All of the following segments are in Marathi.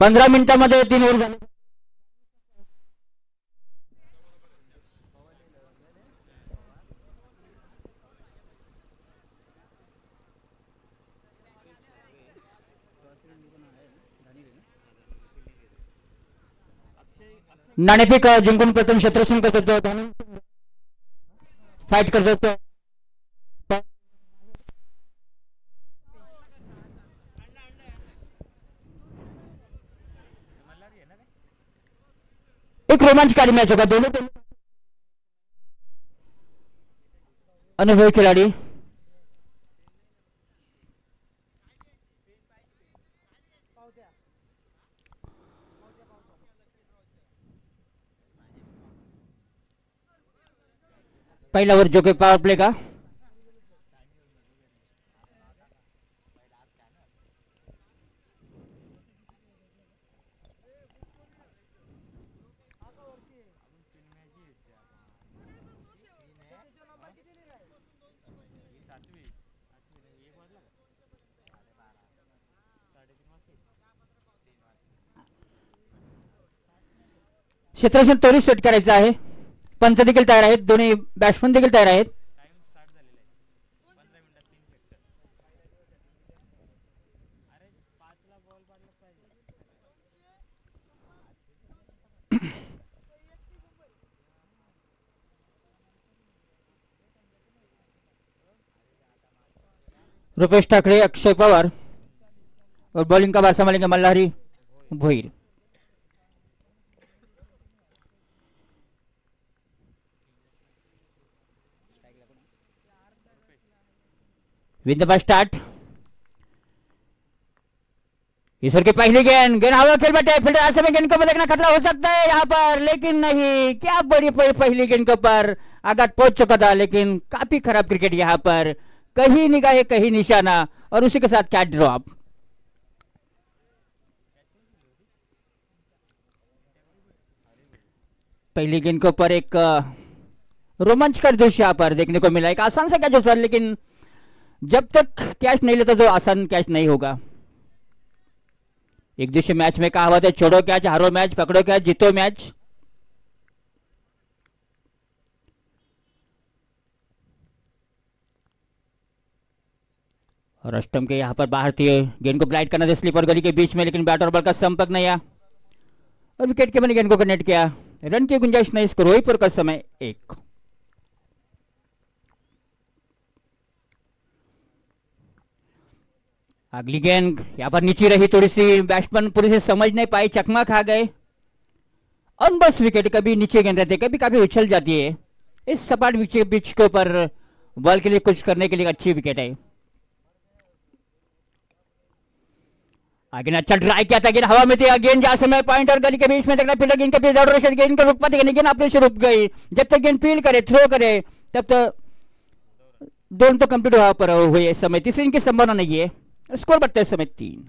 15 मिनिटांमध्ये 3 ओव्हर झाले. नाणेफेक जिंकून प्रथम क्षेत्ररक्षण करत होतो, फाईट करत होतो. एक रोमांचकारी मैच होगा. दोनों अनुभवी खिलाड़ी पहला ओवर जो कि पावर प्ले का क्षेत्ररक्षण त्वरित सेट करायचं आहे. पंच देखील तयार आहेत, दोन्ही बॅट्समन देखील तयार आहेत. रुपेश ठाकरे, अक्षय पवार और बॉलिंग का बार संभालेंगे मल्हारी भोईर. विद द स्टार्ट. ईश्वर की पहली गेंद हवा खेल बैठे. फील्डर ऐसे में गेंद को देखना खतरा हो सकता है यहाँ पर, लेकिन नहीं. क्या बड़ी पहली गेंद के ऊपर आघात पहुंच चुका था, लेकिन काफी खराब क्रिकेट यहाँ पर. कहीं निगाह कहीं निशाना और उसी के साथ कैच ड्रॉप. पहली गेंद के ऊपर एक रोमांचकर दृश्य यहाँ पर देखने को मिला. एक आसान सा कैच उस पर, लेकिन जब तक कैच नहीं लेता तो आसान कैच नहीं होगा. एक दूसरे मैच में कहावत है, छोड़ो कैच, हारो मैच, पकड़ो कैच, जीतो मैच. और अष्टम के यहाँ पर बाहर थी. गेंद को ग्लाइड करना था स्लीपर गली के बीच में, लेकिन बैट और बॉल का संपर्क नहीं आया और विकेट के बने गेंद को कनेक्ट किया. रन की गुंजाइश नहीं. स्कोर रोहितपुर का समय 1. अगली गेंद यहाँ पर नीचे रही, थोड़ी सी बैट्समैन पूरी से समझ नहीं पाए, चकमा खा गए और बस विकेट. कभी नीचे गेंद रहते, कभी काफी उछल जाती है. इस सपाट पिच के ऊपर बॉल के लिए कुछ करने के लिए अच्छी विकेट है. आगे अच्छा ट्राई किया था, गेंद हवा में थी. गेंद जहां समय पॉइंट और गली के बीच में देखना, फिर गेंद के बीच गेंद को रुक पाती, गेंद अपने से रुक गई. जब तक गेंद फील करे, थ्रो करे, तब तक दोनों तो कंप्लीट हुए समय. तीसरी इनकी संभावना नहीं है. स्कोर बढ़ते समय 3.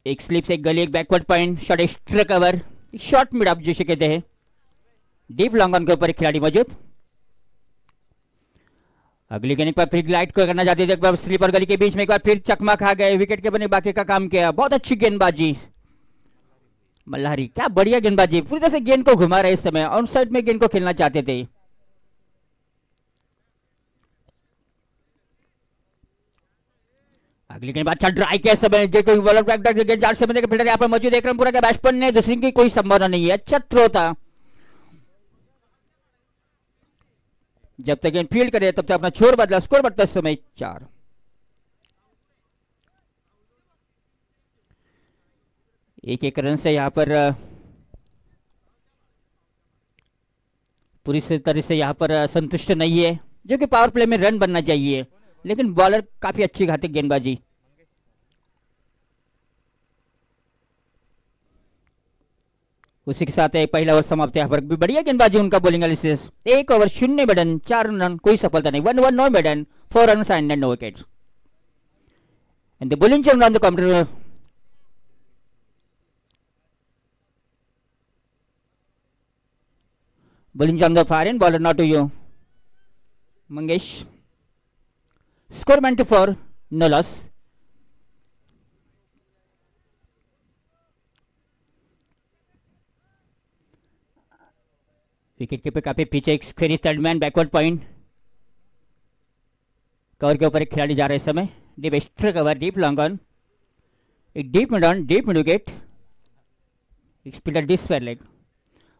एक स्लिप से एक गली, एक backward point, short extra cover, short mid of जिसे कहते हैं. डीप लॉन्ग ऑन के ऊपर एक खिलाड़ी मौजूद. अगली गेंद पर फिर ग्लाइड को करना चाहते थे, एक बार स्लीपर गली के बीच में, एक बार फिर चकमा खा गए. विकेट के बने बाकी का काम किया. बहुत अच्छी गेंदबाजी मल्हारी, क्या बढ़िया गेंदबाजी. पूरी तरह से गेंद को घुमा रहे. इस समय ऑन साइड में गेंद को खेलना चाहते थे. अगली गेंद अच्छा ट्राई किया समय, देखो बॉलर गेंद जार से फील्डर यहाँ पर मौजूद. एक रन पूरा बैट्समैन ने, दूसरी की कोई संभावना नहीं है. अच्छा थ्रो था. जब तक गेंद फील्ड करे तब तक अपना छोर बदला. स्कोर बढ़ता समय 4. एक रन से यहाँ पर पूरी तरह से यहाँ पर संतुष्ट नहीं है, जो कि पावर प्ले में रन बनना चाहिए, लेकिन बॉलर काफी अच्छी घातक गेंदबाजी. उसी के साथ पहला ओवर समाप्त. यहाँ पर भी बढ़िया गेंदबाजी उनका. Bowling analysis. 1 over 0 maiden, 4 run, कोई सफलता नहीं. 1 over 9 maiden, 4 run and no wickets. And the bowling change on the counter. Bowling on the far end, bowler not to you, Mangesh. Score 94, no loss. Wicket keeper काफी पीछे, एक squarer third man backward point. Cover के ऊपर एक खिलाड़ी जा रहे इस समय, deep extra cover, deep long on, एक deep mid on, deep mid wicket, एक स्पिनर डिस फेयर लेग।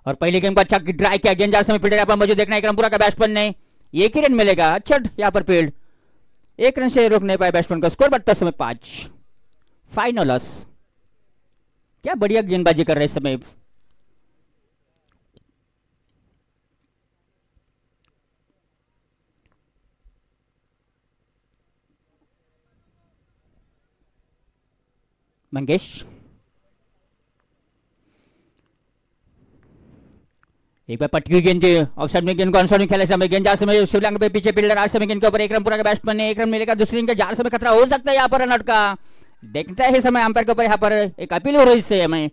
और पहले गेम को अच्छा ड्राई किया, गेंद जा समय फील्डर यहाँ पर मौजूद, देखना एक रनपुरा का बैट्समैन ने, एक ही रन मिलेगा। अच्छा यहाँ पर फील्ड, एक रन से रोक नहीं पाए बैट्समैन का, स्कोर बढ़ता समय 5 नो लॉस। क्या बढ़िया गेंदबाजी कर रहे इस समय। मंगेश एक बार पटकी गेंद ऑफसाइड में, गेंद को अनसाइड में खेला समय, गेंद जा समय शिवलंग पे पीछे फील्डर आज समय, गेंद के ऊपर एक रन पूरा का बैट्समैन ने, एक रन मिलेगा। दूसरी गेंद जार समय खतरा हो सकता है यहाँ पर रन आउट का, देखता है समय अंपायर के ऊपर यहाँ पर एक अपील हो रही इससे हमें।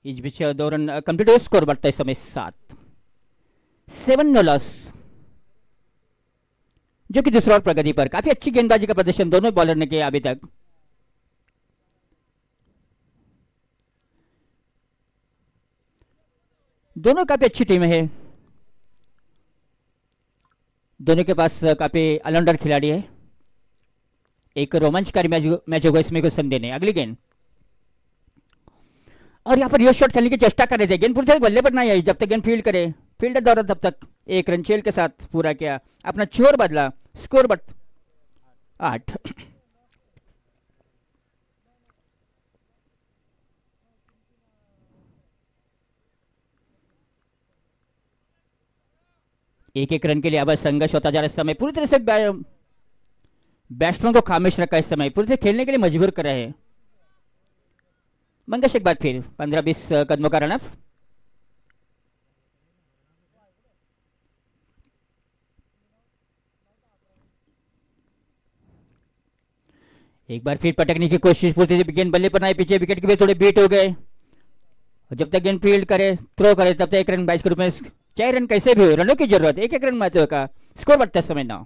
इस बीच 2 रन कंप्लीट, स्कोर बढ़ता है समय 7 नो लॉस। जो कि दूसरा और प्रगति पर काफी अच्छी गेंदबाजी का प्रदर्शन दोनों बॉलर ने किया अभी तक। दोनों काफी अच्छी टीम है, दोनों के पास काफी ऑलराउंडर खिलाड़ी है। एक रोमांचकारी मैच होगा इसमें, कुछ संदेह नहीं। अगली गेंद, और यहाँ पर यो शॉट खेलने की चेष्टा कर रहे थे, गेंद पूरी बल्ले पर नहीं आई, जब तक गेंद फील्ड करे, फील्डर दौरा तब तक एक रन चेल के साथ पूरा किया, अपना छोर बदला, स्कोर बट 8। एक रन के लिए अब संघर्ष होता जा रहा है इस समय, पूरी तरह से बैट्समैन को खामोश रखा इस समय, पूरी तरह खेलने के लिए मजबूर कर रहे हैं। मंगेश एक बार फिर 15-20 कदमों का रनअप। एक बार फिर पटकने की कोशिश, पूरी गेंद बल्ले पर नहीं, पीछे विकेट के भी थोड़े बीट हो गए, और जब तक गेंद फील्ड करे, थ्रो करे, तब तक 1 रन 22 के रूप में 4 रन कैसे भी हो, रनों की जरूरत, एक रन मैच का स्कोर बढ़ता समय 9।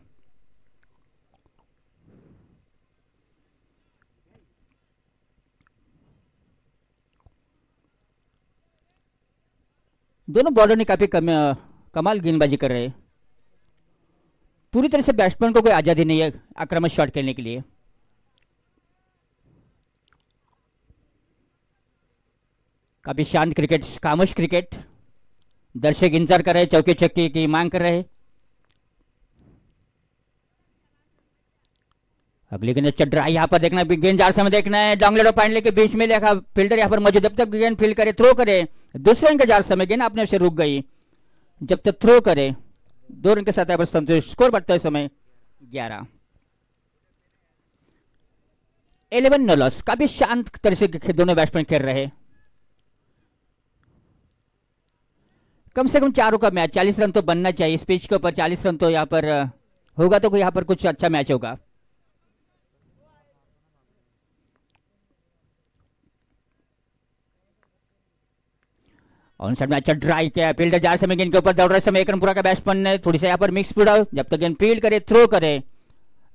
दोनों बॉलर ने काफी कमाल गेंदबाजी कर रहे हैं, पूरी तरह से बैट्समैन को कोई आजादी नहीं है आक्रामक शॉट खेलने के लिए। काफी शांत क्रिकेट, खामोश क्रिकेट, दर्शक इंतजार कर रहे, चौके छक्के की मांग कर रहे। अगली गेंद चल रहा है यहाँ पर, देखना गेंद जार समय, देखना है डॉन्गलेट और पाइंडले के बीच में देखा, फील्डर यहाँ पर मौजूद, जब तक गेंद फील्ड करे, थ्रो करे, दूसरे रन का जार समय, गेंद अपने से रुक गई, जब तक थ्रो करे 2 रन के साथ यहाँ पर संतुष्ट, स्कोर बढ़ता है समय 11 नो लॉस। काफी शांत तरह से दोनों बैट्समैन खेल रहे हैं, कम से कम 4 का मैच, 40 रन तो बनना चाहिए इस पिच के ऊपर, 40 रन तो यहाँ पर होगा तो यहाँ पर कुछ अच्छा मैच होगा। ऑन साइड में अच्छा ड्राई किया, फील्डर जा समय गेंद के ऊपर दौड़ रहे समय, 1 रन पूरा का बैट्समैन ने, थोड़ी सा यहाँ पर मिक्स फील्ड, जब तक गेंद फील्ड करे, थ्रो करे,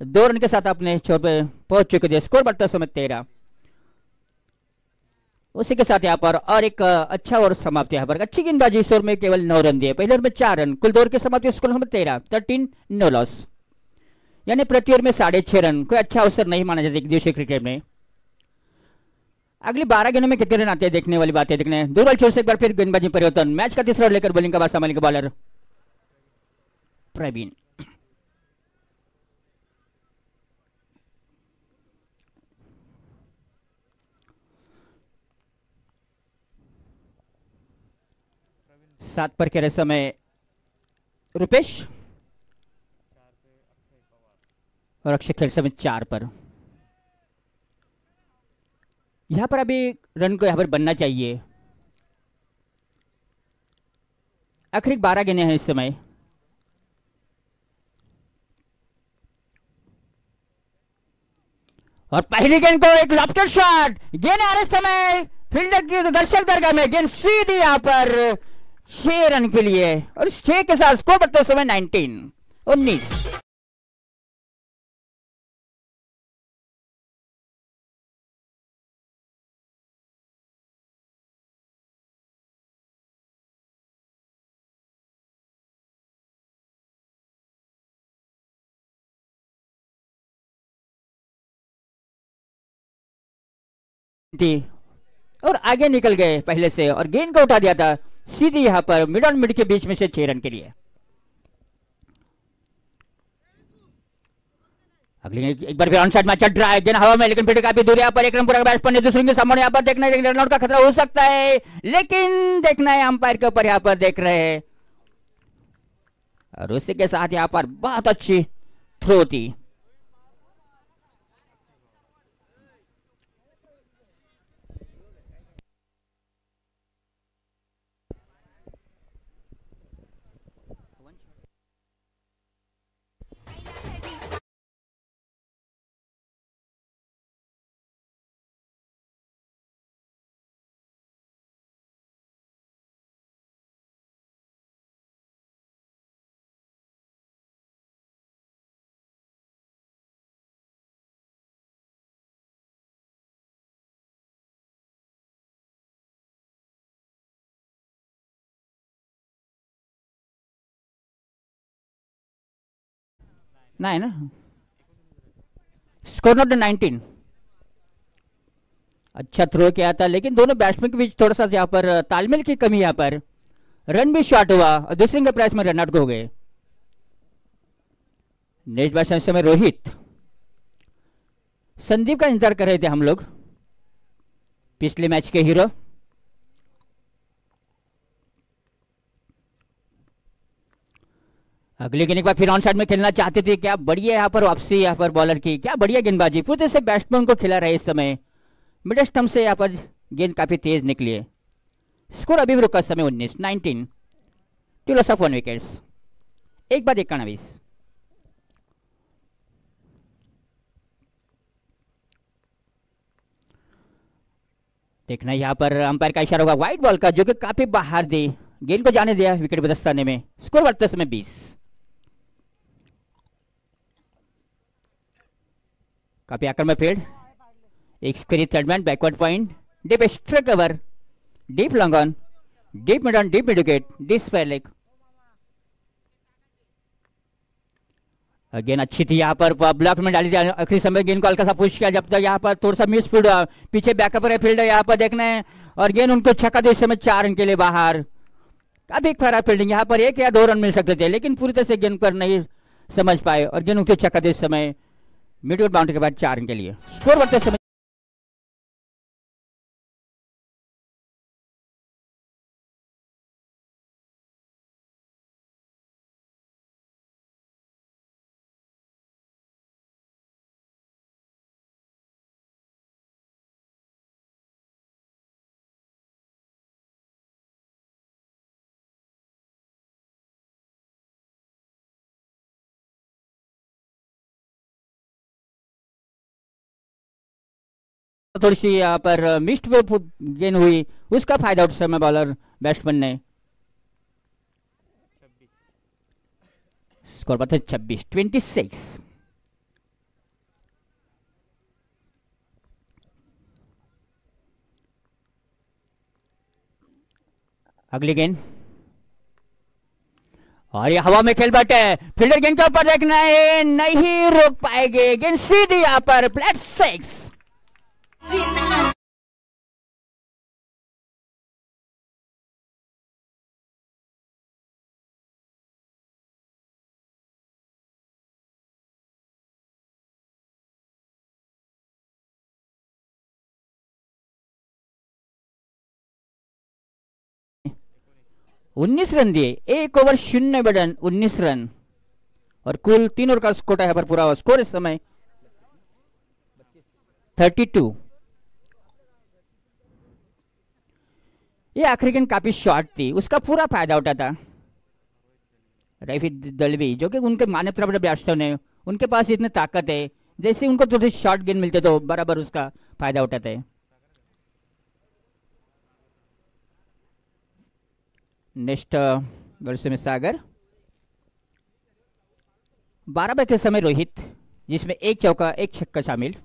2 रन के साथ अपने छोर पे पहुंच चुके थे, स्कोर बढ़ता समय 13। उसी के साथ यहाँ पर और एक अच्छा ओवर समाप्ति, यहाँ पर अच्छी गेंदबाजी, इस ओवर में केवल 9 रन दिए, पहले ओवर में 4 रन, कुल 2 ओवर की समाप्ति, स्कोर नंबर 13 नो लॉस, यानी प्रति ओवर में 6.5 रन, कोई अच्छा अवसर नहीं माना जाता एक दिवसीय क्रिकेट में। अगली 12 गेंदों में कितने रन आते हैं देखने वाली बात है, देखने दो बॉल छोड़ से एक बार फिर गेंदबाजी परिवर्तन, मैच का तीसरा लेकर बॉलिंग का बाद संभालेंगे बॉलर प्रवीण। सात पर खेले समय रुपेश और अक्षय खेल समय 4 पर। यहां पर अभी रन को यहां पर बनना चाहिए, आखिरी 12 गेंदें हैं इस समय। और पहली गेंद को एक लॉफ्टेड शॉट, गेंद आ रहे समय फील्डर की दर्शक दरगाह में, गेंद सीधी यहां पर 6 रन के लिए और 6 के साथ स्कोर बढ़ते समय 19। और आगे निकल गए पहले से और गेंद को उठा दिया था सीधे यहां पर मिड ऑन मिड के बीच में से 6 रन के लिए। अगली एक बार फिर ऑन साइड में चल रहा है, गेंद हवा में लेकिन फिर काफी दूर यहाँ पर 1 रन पूरा बैट्समैन ने दूसरे के सामने यहाँ पर देखना है रन आउट का खतरा हो सकता है, लेकिन देखना है अंपायर के ऊपर यहाँ पर देख रहे हैं और उसी के साथ यहाँ पर बहुत अच्छी थ्रो थी। ना है ना स्कोर नॉट 19। अच्छा थ्रो किया था लेकिन दोनों बैट्समैन के बीच थोड़ा सा यहाँ पर तालमेल की कमी, यहाँ पर रन भी शॉर्ट हुआ और दूसरे के प्राइस में रन आउट हो गए। नेक्स्ट बैट्समैन समय रोहित, संदीप का इंतजार कर रहे थे हम लोग, पिछले मैच के हीरो। अगले गेंद एक बार फिर ऑन साइड में खेलना चाहते थे, क्या बढ़िया यहाँ पर वापसी यहाँ पर बॉलर की, क्या बढ़िया गेंदबाजी पूरे से बैट्समैन को खिला रहे इस समय। मिड स्टंप से यहाँ पर गेंद काफी तेज निकली है। स्कोर अभी भी रुका समय 19 टू लॉस ऑफ 1 विकेट्स, 1/21। देखना यहाँ पर अंपायर का इशारा होगा वाइड बॉल का, जो कि काफी बाहर दी, गेंद को जाने दिया विकेट बदस्ताने में। स्कोर बढ़ते समय 20। काफी आक्रमक फील्ड, एक screen third man backward point, deep strike cover, deep long on, deep mid on, deep mid wicket, this fair leg. गेंद अच्छी थी यहाँ पर ब्लॉक में डाली थी, आखिरी समय गेंद को हल्का सा पुश किया, जब तक यहाँ पर थोड़ा सा मिस फील्ड हुआ, पीछे बैकअप है फील्ड है यहाँ पर देखना है और गेंद उनको छक्का दे, इस समय 4 रन के लिए बाहर। काफी खराब फील्डिंग, यहाँ पर 1 या 2 रन मिल सकते थे लेकिन पूरी तरह से गेंद पर नहीं समझ पाए और गेंद उनको छक्का दे इस समय मिड विकेट बाउंड्री के बाद 4 रन के लिए। स्कोर बढ़ते समय थोड़ी सी यहाँ पर मिस्ड गेंद हुई, उसका फायदा उस समय बॉलर बैट्समैन ने। स्कोर बढ़ते 26। अगली गेंद और ये हवा में खेल बैठे, फील्डर गेंद के ऊपर देखना है, नहीं रोक पाएंगे, गेंद सीधी यहाँ पर फ्लैट 6। उन्नीस रन दिए, 1 ओवर 0 बटन 19 रन और कुल 3 ओवर का स्कोर है पर पूरा स्कोर इस समय 32। ये आखिरी गेंद काफी शॉर्ट थी, उसका पूरा फायदा उठा था रफी दलवी, जो कि उनके मान्यता बड़े बैट्समैन है, उनके पास इतनी ताकत है, जैसे उनको थोड़ी शॉर्ट गेंद मिलते तो बराबर उसका फायदा उठाते हैं। नेक्स्ट वर्ष में सागर। 12 बजे के समय रोहित, जिसमें एक चौका एक छक्का शामिल।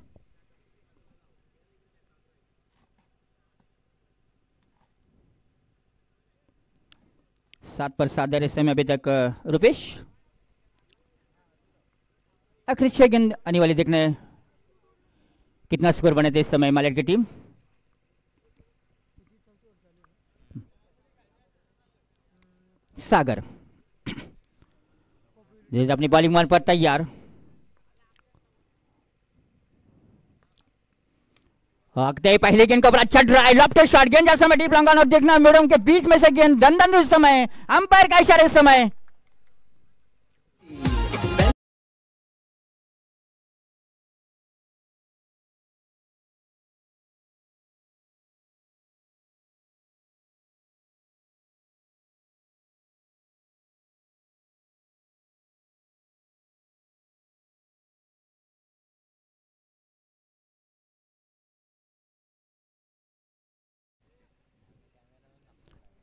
सात पर 7 दे रहे समय अभी तक रुपेश। आखिरी 6 गेंद आने वाली, देखने कितना स्कोर बने थे इस समय हिमालय की टीम। सागर अपनी बॉलिंग मान पर तैयार। पहले गेंद के ऊपर अच्छा ड्राइव, लेफ्ट शॉट, गेंद जैसा मैं डीप लॉन्ग ऑन, और देखना मैडम के बीच में से गेंद दंदन उस समय, अंपायर का इशारा इस समय।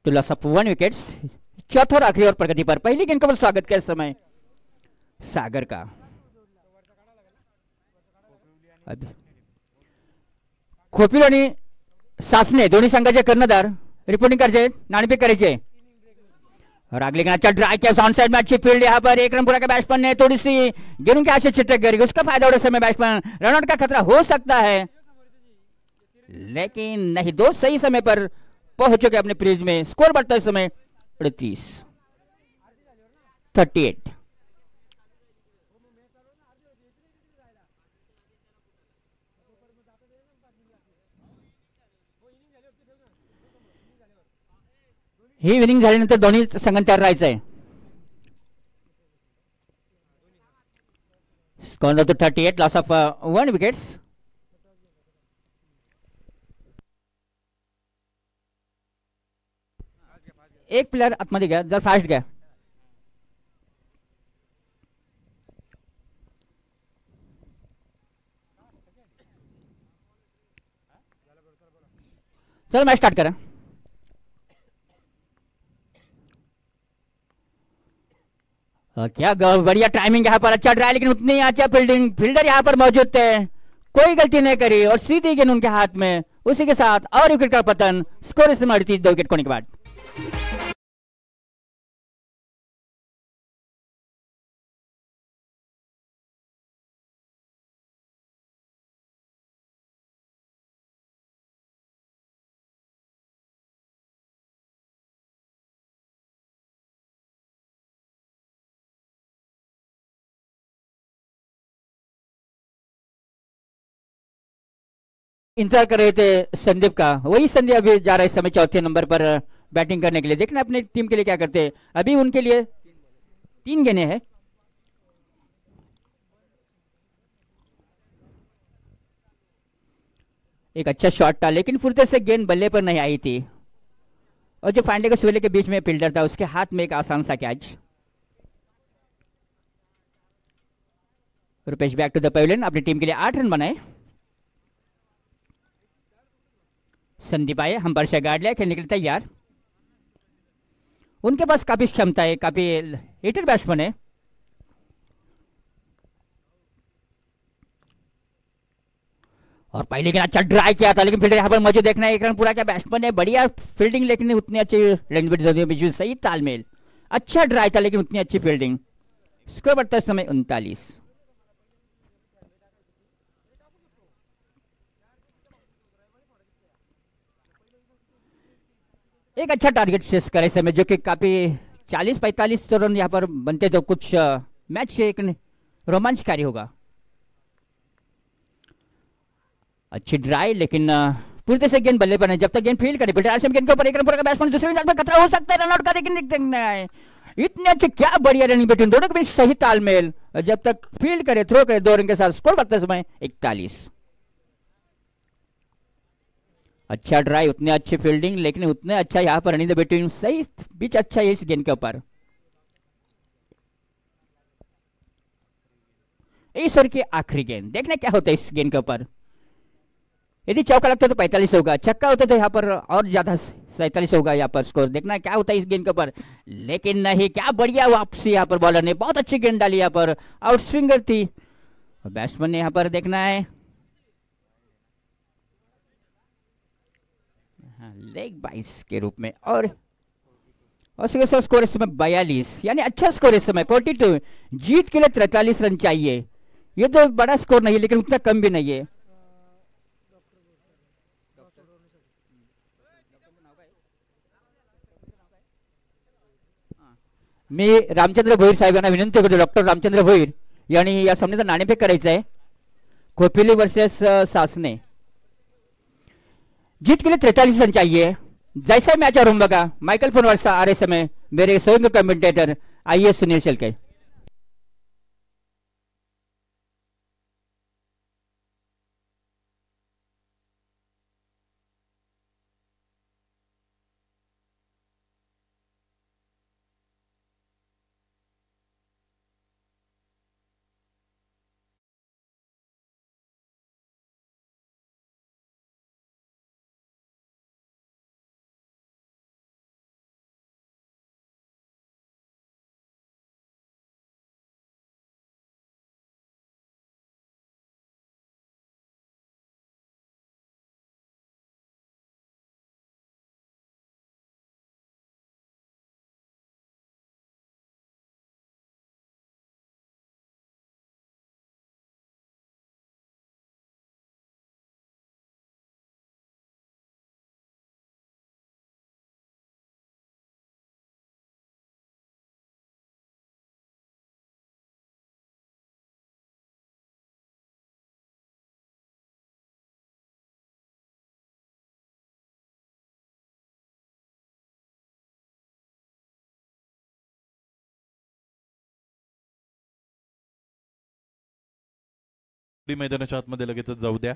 तो लॉस ऑफ 1 विकेट्स। चौथा और आखिरी और प्रगति पर पहली गेंद का स्वागत का समय सागर का। खोपील आणि सासने दोन्ही संघाचे कर्णधार रिपोर्टिंग करायचे, नाणेफेक करायचे। और अगले गेंद अच्छा ड्राइव किया, ऑन साइड में अच्छी फील्ड, यहाँ पर एक रन पूरा का बैट्समैन ने थोड़ी सी गेंदों की आशा चिटक करी, उसका फायदा उड़े समय बैट्समैन, रनआउट का खतरा हो सकता है लेकिन नहीं, दो सही समय पर पहुंच चुके अपने क्रीज में। स्कोर बढ़ता है समय 38। ही विनिंग झाल्यानंतर दोन्ही संघांना तयार राहायचं आहे। Score of 38, loss of 1 wickets. एक प्लेयर आतमध्ये घ्या, जर फास्ट घ्या। चलो मैच स्टार्ट करा। क्या बढ़िया टाइमिंग, यहाँ पर अच्छा ड्राइव, लेकिन उतनी अच्छा फील्डिंग, फील्डर यहाँ पर मौजूद थे, कोई गलती नहीं करी और सीधी गेंद उनके हाथ में, उसी के साथ और विकेट का पतन। स्कोर इस समय 2 विकेट खोने के बाद। इंतजार कर रहे थे संदीप का, वही संदीप अभी जा रहा है इस समय चौथे नंबर पर बैटिंग करने के लिए। देखना अपनी टीम के लिए क्या करते हैं। अभी उनके लिए 3 गेंदें हैं। एक अच्छा शॉट था, लेकिन फुर्ते से गेंद बल्ले पर नहीं आई थी, और जो फांडे का सुवेले के बीच में फील्डर था उसके हाथ में एक आसान सा कैच। Rupesh back to the pavilion, अपनी टीम के लिए 8 रन बनाए। संदीप आए, हम पर से गार्ड लिया, खेलने के लिए तैयार। उनके पास काफी क्षमता है, काफी हिटर बैट्समैन है। और पहले गेंद अच्छा ड्राइव किया था, लेकिन फील्डर यहाँ पर मौजूद, देखना एक रन पूरा क्या बैट्समैन है, बढ़िया फील्डिंग, लेकिन उतनी अच्छी सही तालमेल, अच्छा ड्राइव था लेकिन उतनी अच्छी फील्डिंग। स्कोर बढ़ता है समय 39। एक अच्छा टारगेट सेट करे समय, जो कि काफी 40-45 रन यहाँ पर बनते तो कुछ मैच एक रोमांचकारी होगा। अच्छी ड्राइव, लेकिन पूरी से गेंद बल्ले पर नहीं, जब तक गेंद फील्ड करे गेंद के ऊपर एक रन पूरा बैट्समैन, दूसरे गेंद पर खतरा हो सकता है रनआउट का, लेकिन देखना है इतने अच्छे, क्या बढ़िया रनिंग बैटिंग, दोनों के बीच सही तालमेल, जब तक फील्ड करे थ्रो करे 2 रन के साथ। स्कोर बढ़ता समय 41। अच्छा ड्राइव, उतने अच्छी फील्डिंग, लेकिन उतने अच्छा यहाँ पर रनिंग बैटिंग, सही पिच अच्छा है इस गेंद के ऊपर। इस ओवर की आखिरी गेंद, देखना क्या होता है इस गेंद के ऊपर। यदि चौका लगता तो 45 होगा, छक्का होता तो यहाँ पर और ज्यादा 47 होगा यहाँ पर स्कोर। देखना है क्या होता है इस गेंद के ऊपर, लेकिन नहीं, क्या बढ़िया वापसी यहाँ पर बॉलर ने, बहुत अच्छी गेंद डाली यहाँ पर, आउट स्विंगर थी बैट्समैन ने यहाँ पर। देखना है लेग 22 के रूप में, और उसके साथ स्कोर इस समय 42, यानी अच्छा स्कोर इस समय 42। जीत के लिए 43 रन चाहिए, ये तो बड़ा स्कोर नहीं है लेकिन उतना कम भी नहीं है। मी रामचंद्र भोईर साहेबांना विनंती करतो, डॉक्टर रामचंद्र भोईर यांनी या सामन्याचा नाणेफेक करायचा आहे, खोपिली वर्सेस सासने। जीत के लिए 43 रन चाहिए। जैसा मैच और बघा माइकल फोनवर आ रहे समय मेरे सहयोगी कमेंटेटर आइए सुनील शेलके। मैदानाच्या आतमध्ये लगेचच जाऊ द्या।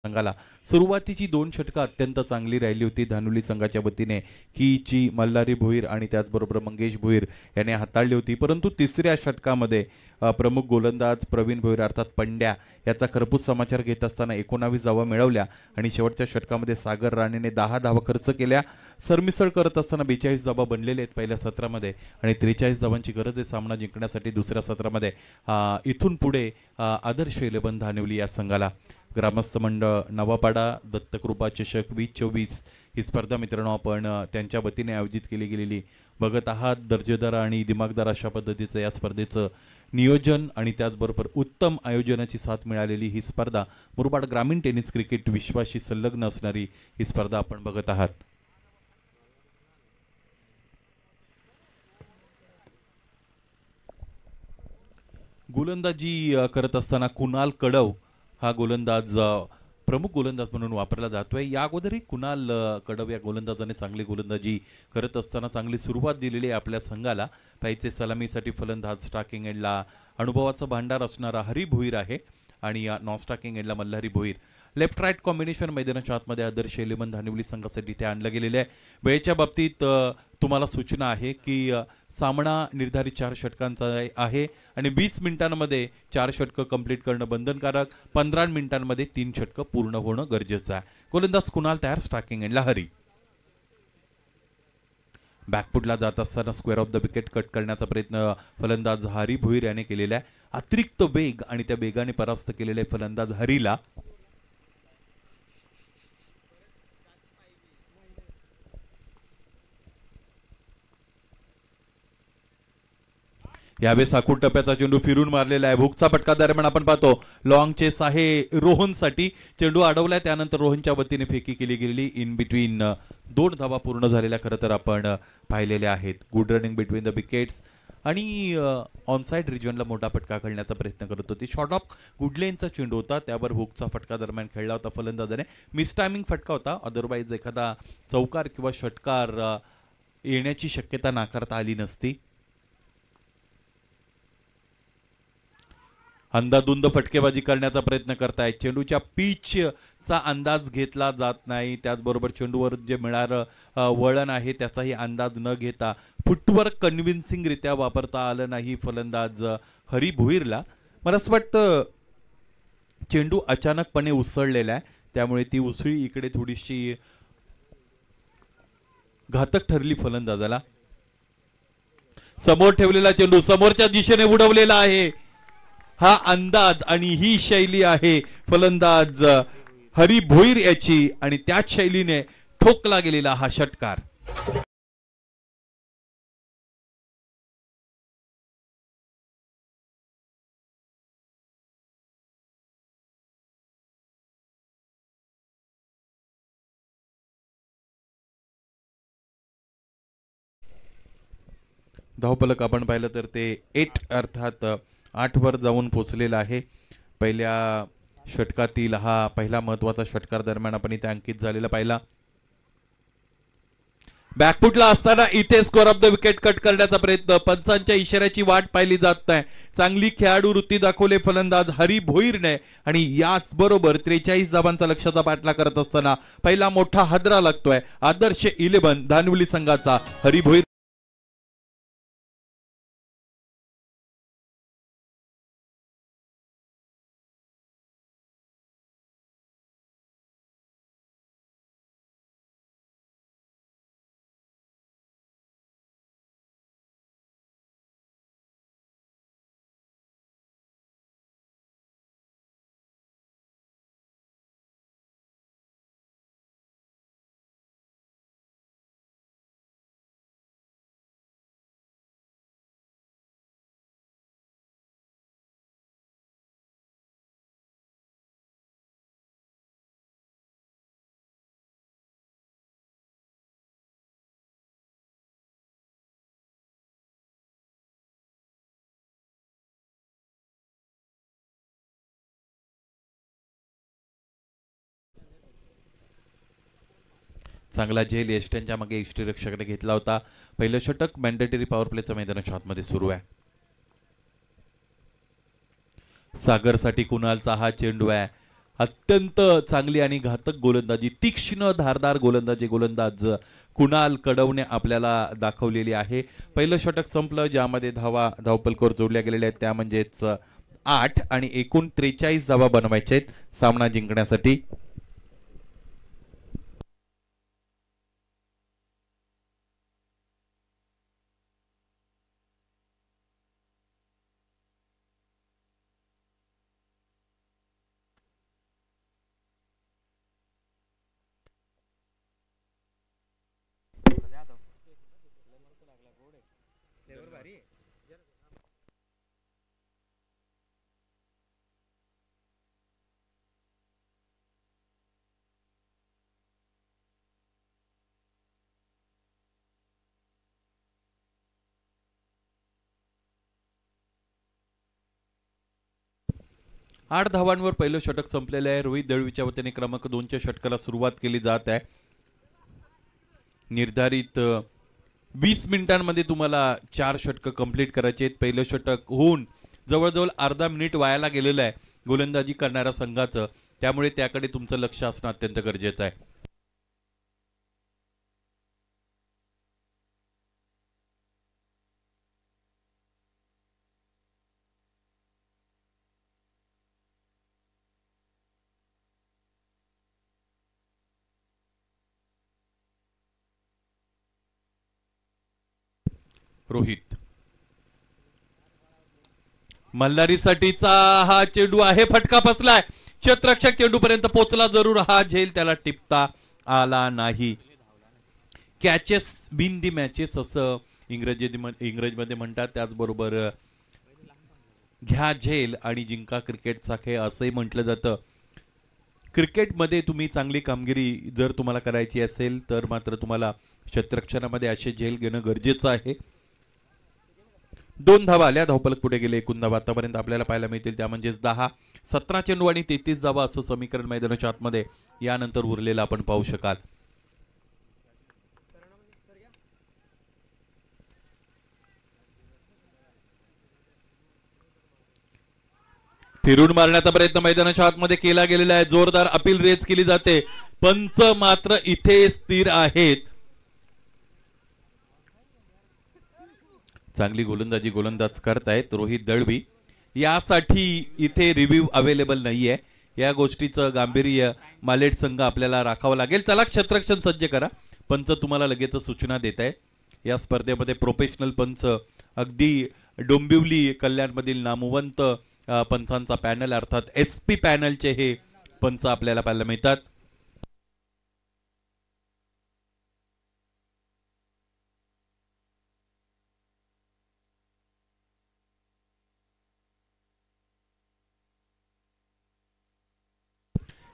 संघाला सुरुवातीची 2 षटकं अत्यंत चांगली राहिली होती धानुली संघाच्या वतीने, की जी मल्हारी भोईर आणि त्याचबरोबर मंगेश भोईर यांनी हाताळली होती। परंतु तिसऱ्या षटकामध्ये प्रमुख गोलंदाज प्रवीण भोईर अर्थात पंड्या याचा खरपूस समाचार घेत असताना 19 धावा मिळवल्या आणि शेवटच्या षटकामध्ये सागर राणेने 10 धावा खर्च केल्या। सरमिसळ करत असताना 42 धावा बनलेले आहेत पहिल्या सत्रामध्ये आणि 43 धावांची गरज आहे सामना जिंकण्यासाठी दुसऱ्या सत्रामध्ये। इथून पुढे आदर्श 11 धानिवली या संघाला। ग्रामस्थ मंडळ नवापाडा दत्तकृपा चषक 2024 ही स्पर्धा मित्रांनो आपण त्यांच्या वतीने आयोजित केली गेलेली बघत आहात। दर्जेदार आणि दिमागदार अशा पद्धतीचं या स्पर्धेचं नियोजन आणि त्याचबरोबर उत्तम आयोजनाची साथ मिळालेली ही स्पर्धा मुरबाड ग्रामीण टेनिस क्रिकेट विश्वाशी संलग्न असणारी ही स्पर्धा आपण बघत आहात। गोलंदाजी करत असताना कुणाल कडव हा गोलंदाज प्रमुख गोलंदाज म्हणून वापरला जातोय। या अगोदरही कुणाल कडव या गोलंदाजाने चांगली गोलंदाजी करत असताना चांगली सुरुवात दिलेली आहे आपल्या संघाला। पाहिजे सलामीसाठी फलंदाज स्टार्किंग एंडला अनुभवाचा भांडार असणारा हरी भोईर आहे आणि नॉन स्टार्किंग एंडला Malhari Bhoir. Left right combination मैदानाच्या आतमध्ये आदर्श 11 धानिवली संघासाठी इथे आणलं गेलेलं आहे। वेळेच्या बाबतीत तुम्हाला सूचना आहे की सामना निर्धारित 4 षटकांचा आहे आणि 20 मिनिटांमध्ये 4 षटकं कंप्लीट करणं बंधनकारक, 15 मिनिटांमध्ये 3 षटकं पूर्ण होणं गरजेचं आहे। गोलंदाज कुणाल तयार, स्टार्किंग एंडला हरी। बॅकफुटला जात असताना square of the wicket cut करण्याचा प्रयत्न फलंदाज हरी भोईर याने केलेला आहे। अतिरिक्त वेग आणि त्या वेगाने परास्त केलेले फलंदाज हरीला यावेळेस हाकूट टप्प्याचा चेंडू फिरून मारलेला आहे. हुकचा फटका दरम्यान आपण पाहतो लॉंग चेस आहे रोहनसाठी. चेंडू अडवलाय त्यानंतर रोहनच्या वतीने फेकी केली गेलेली. इन बिटवीन 2 धावा पूर्ण झालेल्या खरं तर आपण पाहिलेल्या आहेत. Good running between the wickets आणि ऑनसाइड रिजनला मोठा फटका खेळण्याचा प्रयत्न करत होती. शॉर्ट ऑफ गुडलेनचा चेंडू होता त्यावर हुकचा फटका दरम्यान खेळला होता फलंदाजाने. मिस टायमिंग फटका होता. अदरवाईज एखादा चौकार किंवा षटकार येण्याची शक्यता नाकारता आली नसती. अंदाधुंद फटकेबाजी करण्याचा प्रयत्न करतायत. चेंडूच्या पिचचा अंदाज घेतला जात नाही. त्याचबरोबर चेंडूवर जे मिळणारं वळण आहे त्याचाही अंदाज न घेता फुटवर्क कन्व्हिन्सिंगरित्या वापरता आलं नाही फलंदाज हरी भोईरला. मला असं वाटतं चेंडू अचानकपणे उसळलेला आहे त्यामुळे ती उसळी इकडे थोडीशी घातक ठरली फलंदाजाला. समोर ठेवलेला चेंडू समोरच्या दिशेने उडवलेला आहे. हा अंदाज आणि ही शैली आहे फलंदाज हरी भोईर याची आणि त्याच शैलीने ठोकला गेलेला हा षटकार. धावफलक आपण पाहिलं तर ते 8 अर्थात 8 वर जाऊन पोचलेला आहे. पहिल्या षटकातील हा पहिला महत्वाचा षटकार दरम्यान आपण इथे अंकित झालेला पाहिला. बॅकफुटला असताना इथे score of the wicket cut करण्याचा प्रयत्न. पंचांच्या इशाऱ्याची वाट पाहिली जात नाही. चांगली खेळाडू वृत्ती दाखवले फलंदाज हरी भोईरने आणि याच बरोबर 43 धावांचा लक्ष्याचा पाठला करत असताना पहिला मोठा हादरा लागतोय आदर्श 11 धानवली संघाचा. हरी भोईर चांगला झेल यष्टनच्या मागे यष्टीरक्षकाने घेतला होता. पहिलं षटक मॅन्डेटरी पॉवर प्लेचं मैदानाच्या आतमध्ये सुरू आहे. सागरसाठी कुणालचा हा चेंडू आहे. अत्यंत चांगली आणि घातक गोलंदाजी तीक्ष्ण धारदार गोलंदाज कुणाल कडवने आपल्याला दाखवलेली आहे. पहिलं षटक संपलं ज्यामध्ये धावपलकावर जोडल्या गेलेल्या आहेत त्या म्हणजेच 8 आणि एकूण 43 धावा बनवायच्या आहेत सामना जिंकण्यासाठी. आठ धावांवर पहिलं षटक संपलेलं आहे. रोहित दळवीच्या वतीने क्रमांक 2च्या षटकाला सुरुवात केली जात आहे. निर्धारित 20 मिनिटांमध्ये तुम्हाला 4 षटक कंप्लीट करायचे आहेत. पहिलं षटक होऊन जवळजवळ अर्धा मिनिट वायाला गेलेलं आहे गोलंदाजी करणाऱ्या संघाचं. त्यामुळे त्याकडे तुमचं लक्ष असणं अत्यंत गरजेचं आहे. रोहित मल्हारीसाठीचा हा चेंडू आहे. फटका फसलाय. क्षेत्ररक्षक चेंडू पर्यंत पोहोचला जरूर. हा झेल त्याला टिपता आला नाही. कॅचेस बिन दी मॅचेस असं इंग्रजीमध्ये म्हणतात. त्याचबरोबर घ्या झेल आणि जिंका क्रिकेटचा खेळ असंही म्हटलं जातं. क्रिकेटमध्ये तुम्ही चांगली कामगिरी जर तुम्हाला करायची असेल तर मात्र तुम्हाला क्षेत्ररक्षणामध्ये असे झेल घेणं गरजेचं आहे. 2 धावा आल्या, धावफलक पुढे गेले. 1 धावा आतापर्यंत आपल्याला पाहायला मिळतील, त्या म्हणजेच 10. 17 चेंडू आणि 33 धावा असं समीकरण मैदानाच्या आतमध्ये यानंतर उरलेलं आपण पाहू शकाल. फिरून मारण्याचा प्रयत्न मैदानाच्या आतमध्ये केला गेलेला आहे. जोरदार अपील रेज केली जाते. पंच मात्र इथे स्थिर आहेत. चांगली गोलंदाजी गोलंदाज करतायत रोहित दळवी. यासाठी इथे रिव्ह्यू अवेलेबल नाहीये. या गोष्टीचं गांभीर्य मालेट संघ आपल्याला राखावं लागेल. चला क्षेत्ररक्षण सज्ज करा. पंच तुम्हाला लगेच सूचना देत आहेत. या स्पर्धेमध्ये प्रोफेशनल पंच अगदी डोंबिवली कल्याणमधील नामवंत पंचांचा पॅनल अर्थात SP पॅनलचे हे पंच आपल्याला पाहायला मिळतात.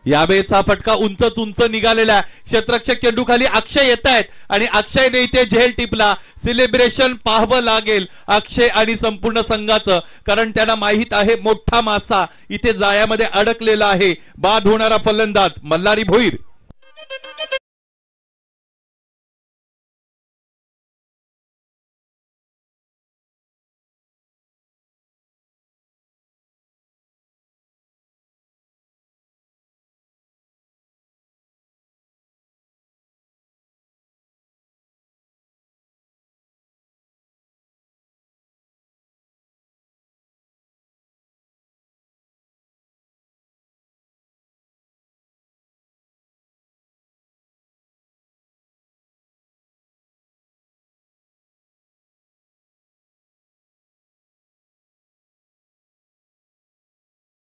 यावेळेस फटका उंच निघालेला. क्षेत्ररक्षक चेंडू खाली अक्षय येत आहेत आणि अक्षयने इथे झेल टिपला. सेलिब्रेशन पाहावं लागेल अक्षय आणि संपूर्ण संघाचं, कारण त्यांना माहित आहे मोठा मासा इथे जाळ्यामध्ये अडकलेला आहे. बाद होणारा फलंदाज मल्हारी भोईर.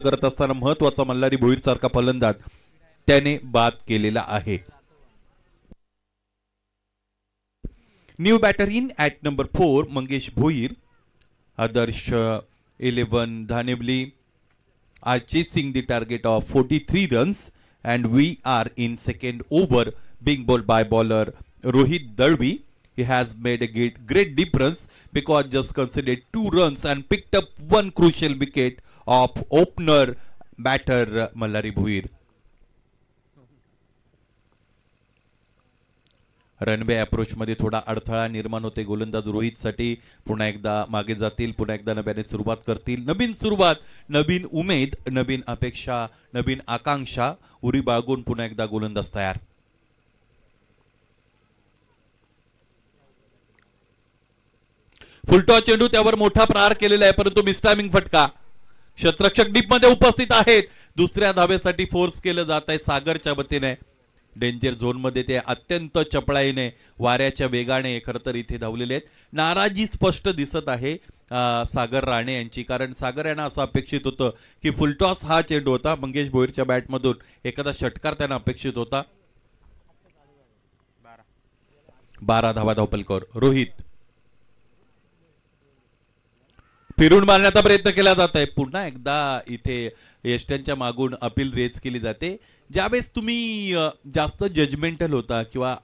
करत असताना महत्वाचा मल्हारी भोईर सारखा फलंदाज त्याने बाद केलेला आहे. New batter in at number 4 Mangesh Bhoir. Adarsh 11 Dhanewali are chasing the target of 43 runs and we are in second over being bowled by bowler Rohit Dalvi. He has made a great difference because just conceded 2 runs and picked up one crucial wicket of opener batter Mallari Bhuir. Runway approach मध्ये थोडा अडथळा निर्माण होते गोलंदाज रोहित साठी. पुन्हा एकदा मागे जातील, पुन्हा एकदा नव्याने सुरुवात करतील. नवीन सुरुवात, नवीन उमेद, नवीन अपेक्षा, नवीन आकांक्षा उरी बाळगून पुन्हा एकदा गोलंदाज तयार. फुलटॉस चेंडू, त्यावर मोठा प्रहार केलेला आहे परंतु मिसटायमिंग फटका. क्षेत्ररक्षक डीप मध्ये उपस्थित आहेत. दुसऱ्या धावेसाठी फोर्स केलं जात आहे सागरच्या वतीने. डेंजर झोन मध्ये ते अत्यंत चपळाईने वाऱ्याच्या वेगाने खरं तर इथे धावलेले आहेत. नाराजी स्पष्ट दिसत आहे सागर राणे यांची, कारण सागर यांना असं अपेक्षित होतं की फुलटॉस हा चेंडू होता. मंगेश भोईरच्या बॅटमधून एखादा षटकार त्यांना अपेक्षित होता. 12 धावा धावपलकर. रोहित फिरून मारण्याचा प्रयत्न केला जात आहे. पुन्हा एकदा इथे यष्ट्यांच्या मागून अपील रेज केली जाते. ज्यावेळेस तुम्ही जास्त जजमेंटल होता किंवा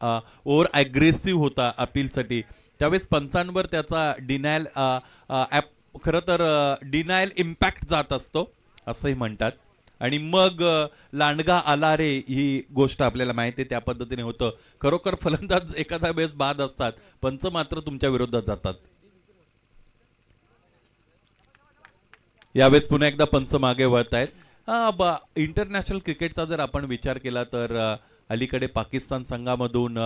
ओव्हर अग्रेसिव्ह होता अपीलसाठी, त्यावेळेस पंचांवर त्याचा डिनायल खरं तर डिनायल इम्पॅक्ट जात असतो असंही म्हणतात. आणि मग लांडगा आला रे ही गोष्ट आपल्याला माहिती आहे, त्या पद्धतीने होतं. खरोखर फलंदाज एखाद्या वेळेस बाद असतात, पंच मात्र तुमच्या विरोधात जातात. यावेळेस पुन्हा एकदा पंच मागे वळत आहेत. इंटरनॅशनल क्रिकेटचा जर आपण विचार केला तर अलीकडे पाकिस्तान संघामधून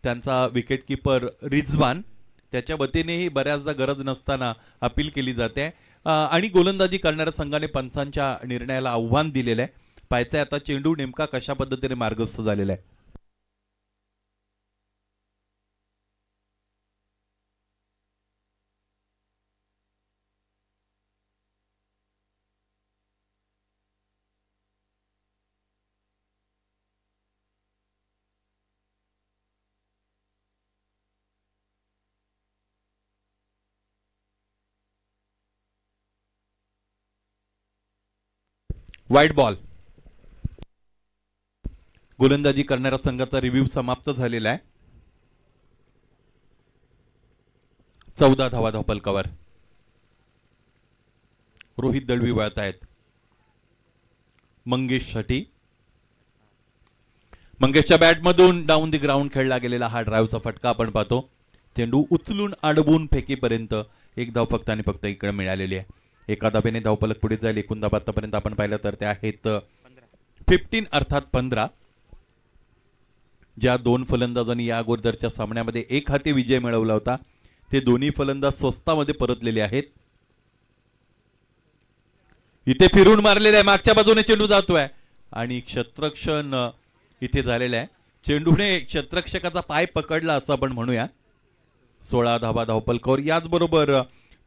त्यांचा विकेट किपर रिझवान, त्याच्या वतीनेही बऱ्याचदा गरज नसताना अपील केली जाते आणि गोलंदाजी करणाऱ्या संघाने पंचांच्या निर्णयाला आव्हान दिलेलं आहे. पाहायचंय आता चेंडू नेमका कशा पद्धतीने मार्गस्थ झालेला आहे. वाईट बॉल. गोलंदाजी करणाऱ्या संघाचा रिव्ह्यू समाप्त झालेला आहे. 14 धावा धावपलकावर. रोहित दळवी वळत आहेत मंगेशसाठी. मंगेशच्या बॅटमधून डाऊन दी ग्राउंड खेळला गेलेला हा ड्राईव्हचा फटका आपण पाहतो. चेंडू उचलून अडवून फेकीपर्यंत एक धाव फक्त आणि फक्त इकडे मिळालेली आहे. एका धाब्याने धावपलक पुढे जाईल. एकूण धावा आतापर्यंत आपण पाहिलं तर त्या आहेत 15 अर्थात 15. ज्या दोन फलंदाजांनी या अगोदरच्या सामन्यामध्ये एक हाती विजय मिळवला होता ते दोन्ही फलंदाज स्वस्तामध्ये परतलेले आहेत. इथे फिरून मारलेला आहे. मागच्या बाजूने चेंडू जातोय आणि क्षेत्ररक्षण इथे झालेलं आहे. चेंडूने क्षेत्ररक्षकाचा पाय पकडला असं आपण म्हणूया. 16 धावा धावपलकावर. याचबरोबर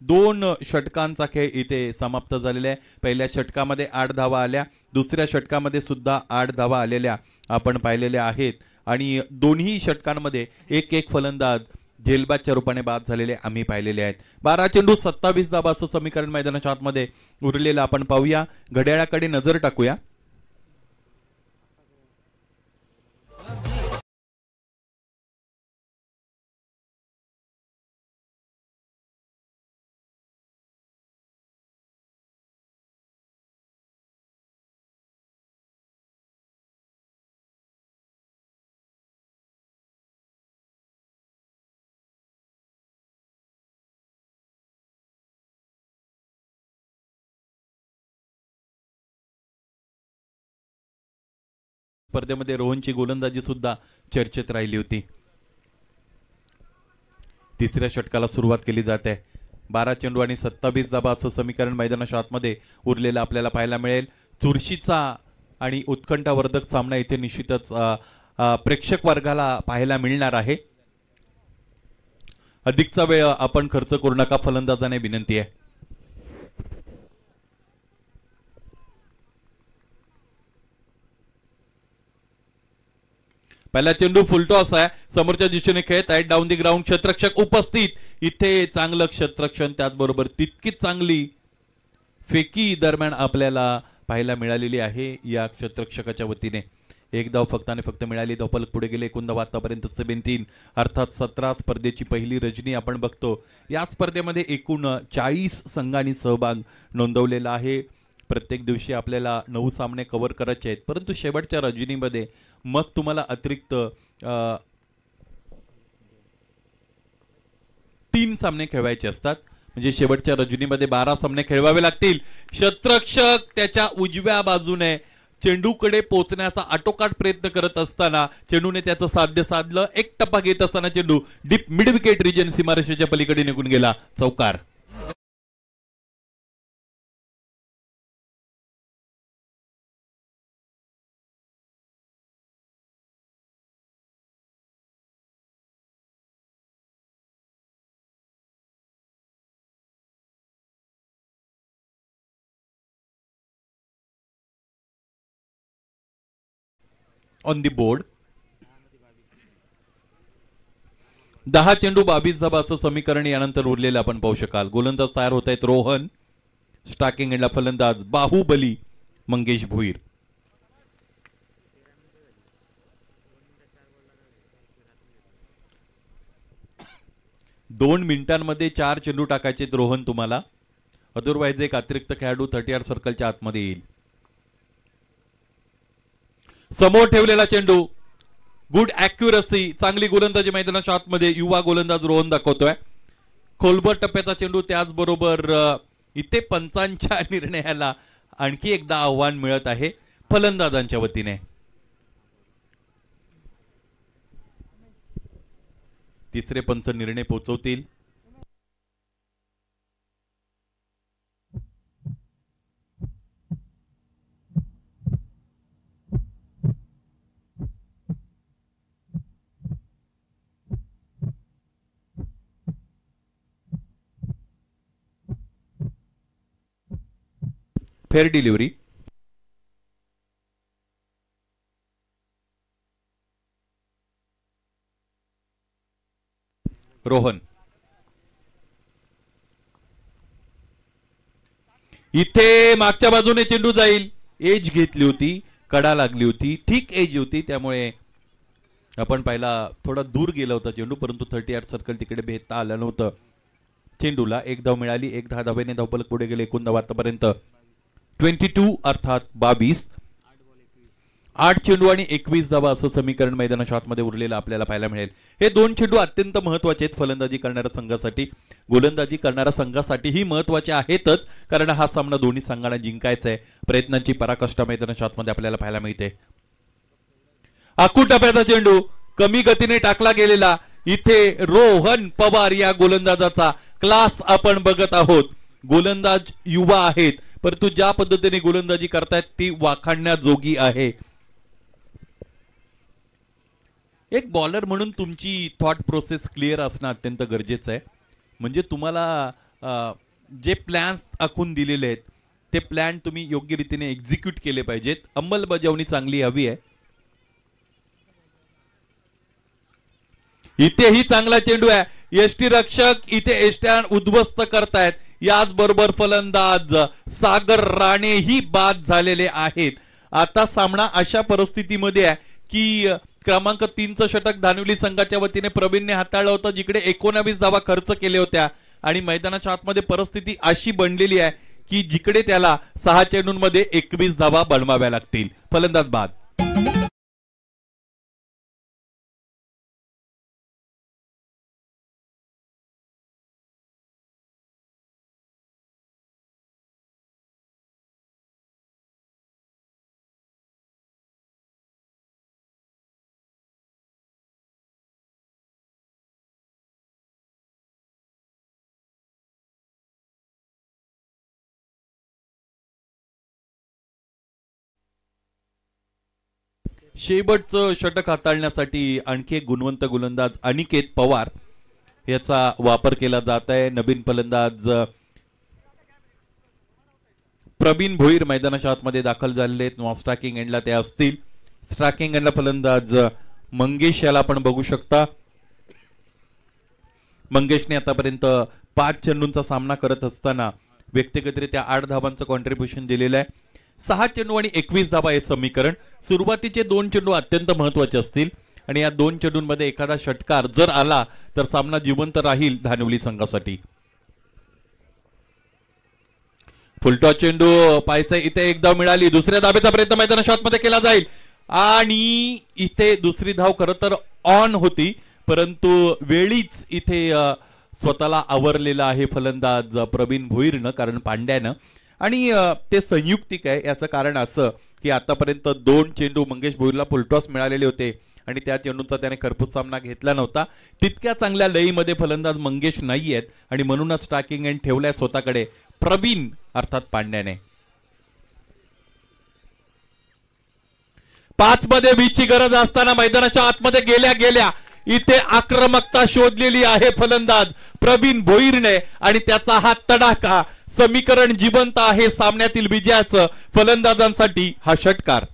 2 षटकांचा खेळ इथे समाप्त झालेला आहे. पहिल्या षटकामध्ये 8 धावा आल्या. दुसऱ्या षटकामध्ये सुद्धा 8 धावा आलेल्या आपण पाहिलेल्या आहेत आणि दोन्ही षटकांमध्ये एक एक फलंदाज झेलबादच्या रूपाने बाद झालेले आम्ही पाहिलेले आहेत. 12 चेंडू 27 धावा असं समीकरण मैदानाच्या आतमध्ये उरलेलं आपण पाहूया. घड्याळाकडे नजर टाकूया. स्पर्धेमध्ये रोहनची गोलंदाजी सुद्धा चर्चेत राहिली होती. तिसऱ्या षटकाला सुरुवात केली जाते. 12 चेंडू आणि 27 धावा असं समीकरण मैदानाच्या आतमध्ये उरलेलं आपल्याला पाहायला मिळेल. चुरशीचा आणि उत्कंठावर्धक सामना इथे निश्चितच प्रेक्षक वर्गाला पाहायला मिळणार आहे. अधिकचा वेळ आपण खर्च करू नका फलंदाजाने विनंती आहे. पहिला चेंडू फुलटॉस आहे. समोरच्या दिशेने खेळत आहे. डाऊन दी ग्राउंड क्षेत्ररक्षक उपस्थित. इथे चांगलं क्षेत्ररक्षण त्याचबरोबर तितकीच चांगली फेकी दरम्यान आपल्याला पाहायला मिळालेली आहे या क्षेत्ररक्षकाच्या वतीने. एक धाव फक्त आणि फक्त मिळाली. धावपलक पुढे गेले. एकूण धावा आतापर्यंत 17 अर्थात 17 स्पर्धेची पहिली रजनी आपण बघतो. या स्पर्धेमध्ये एकूण 40 संघांनी सहभाग नोंदवलेला आहे. प्रत्येक दिवशी आपल्याला 9 सामने कव्हर करायचे आहेत परंतु शेवटच्या रजनीमध्ये मग तुम्हाला अतिरिक्त 3 सामने खेळवायचे असतात. म्हणजे शेवटच्या रजनीमध्ये 12 सामने खेळवावे लागतील. क्षेत्ररक्षक त्याच्या उजव्या बाजूने चेंडूकडे पोहोचण्याचा आटोकाट प्रयत्न करत असताना चेंडूने त्याचं साध्य साधलं. एक टप्पा घेत असताना चेंडू डीप मिड विकेट रिजन सीमारेषेच्या पलीकडे निघून गेला. चौकार. ऑन दी बोर्ड 10 चेंडू 22 धावा असं समीकरण यानंतर उरलेलं आपण पाहू शकाल. गोलंदाज तयार होत आहेत रोहन. स्टार्किंग एंडला फलंदाज बाहुबली मंगेश भोईर. दोन मिनिटांमध्ये 4 चेंडू टाकायचे रोहन तुम्हाला. अदरवाईज एक अतिरिक्त खेळाडू 30 सर्कलच्या आतमध्ये येईल. समोर ठेवलेला चेंडू गुड ॲक्युरसी. चांगली गोलंदाजी मैदानाच्या आतमध्ये युवा गोलंदाज रोहन दाखवतोय. खोलवर टप्प्याचा चेंडू. त्याचबरोबर इथे पंचांच्या निर्णयाला आणखी एकदा आव्हान मिळत आहे फलंदाजांच्या वतीने. तिसरे पंच निर्णय पोहोचवतील. Fair delivery. रोहन इथे मागच्या बाजूने चेंडू जाईल. एज घेतली होती, कडा लागली होती, थिक एज होती, त्यामुळे आपण पाहिला थोडा दूर गेला होता चेंडू, परंतु 30 यार्ड सर्कल तिकडे भेटता आलं नव्हतं. चेंडूला 1 धाव मिळाली, 1 धावेने धावफलक पुढे गेले. एकूण धाव आतापर्यंत 22 अर्थात 22. 8 चेंडू आणि 21 धावा असं समीकरण मैदानाच्या आतमध्ये उरलेलं आपल्याला पाहायला मिळेल. हे 2 चेंडू अत्यंत महत्वाचे आहेत फलंदाजी करणाऱ्या संघासाठी. गोलंदाजी करणाऱ्या संघासाठीही महत्वाचे आहेतच, कारण हा सामना दोन्ही संघांना जिंकायचा आहे. प्रयत्नांची पराकाष्ठा मैदानाच्या आतमध्ये आपल्याला पाहायला मिळते. आखू टप्प्याचा चेंडू कमी गतीने टाकला गेलेला. इथे रोहन पवार या गोलंदाजाचा क्लास आपण बघत आहोत. गोलंदाज युवा आहेत, परंतु ज्या पद्धतीने गोलंदाजी करतायत ती वाखाणण्याजोगी आहे. एक बॉलर म्हणून तुमची थॉट प्रोसेस क्लिअर असणं अत्यंत गरजेचं आहे. म्हणजे तुम्हाला जे प्लॅन्स आखून दिलेले आहेत ते प्लॅन तुम्ही योग्य रीतीने एक्झिक्यूट केले पाहिजेत. अंमलबजावणी चांगली हवी आहे. इथेही चांगला चेंडू आहे. यष्टी रक्षक इथे एष्ट्या उद्ध्वस्त करतायत. याचबरोबर फलंदाज सागर राणेही बाद झालेले आहेत. आता सामना अशा परिस्थितीमध्ये आहे की क्रमांक 3चं षटक धानवली संघाच्या वतीने प्रवीणने हाताळलं होतं, जिकडे 19 धावा खर्च केल्या होत्या. आणि मैदानाच्या आतमध्ये परिस्थिती अशी बनलेली आहे की जिकडे त्याला 6 चेंडूंमध्ये 21 धावा बनवाव्या लागतील. फलंदाज बाद. शेवटचं षटक हाताळण्यासाठी आणखी एक गुणवंत गोलंदाज अनिकेत पवार याचा वापर केला जात आहे. नवीन फलंदाज प्रवीण भोईर मैदानाच्या आतमध्ये दाखल झालेले आहेत. स्ट्रायकिंग एंडला ते असतील. स्ट्रायकिंग एंडला फलंदाज मंगेश याला आपण बघू शकता. मंगेशने आतापर्यंत 5 चेंडूंचा सामना करत असताना व्यक्तिगतरित्या 8 धावांचं कॉन्ट्रीब्युशन दिलेलं आहे. 6 चेंडू आणि 21 धावा हे समीकरण. सुरुवातीचे 2 चेंडू अत्यंत महत्वाचे असतील आणि या 2 चेंडूंमध्ये एखादा षटकार जर आला तर सामना जिवंत राहील धानवली संघासाठी. फुलटॉस चेंडू पाहायचा. इथे 1 धाव मिळाली. दुसऱ्या धावेचा प्रयत्न मैदानाच्या आतमध्ये केला जाईल आणि इथे दुसरी धाव खरं तर ऑन होती, परंतु वेळीच इथे स्वतःला आवरलेला आहे फलंदाज प्रवीण भोईरनं, कारण पांड्यानं. आणि ते संयुक्तिक आहे. याचं कारण असं की आतापर्यंत 2 चेंडू मंगेश भोईरला फुलटॉस मिळालेले होते आणि त्या चेंडूंचा त्याने खरपूस सामना घेतला नव्हता. तितक्या चांगल्या लयीमध्ये फलंदाज मंगेश नाही आहेत आणि म्हणूनच स्ट्रायकिंग एंड ठेवलाय स्वतःकडे प्रवीण अर्थात पांड्याने. 5 मध्ये 20 ची गरज असताना मैदानाच्या आतमध्ये गेल्या गेल्या इथे आक्रमकता शोधलेली आहे फलंदाज प्रवीण भोईरने आणि त्याचा हा तडाखा. समीकरण जिवंत आहे सामन्यातील विजयाचं. फलंदाजांसाठी हा षटकार.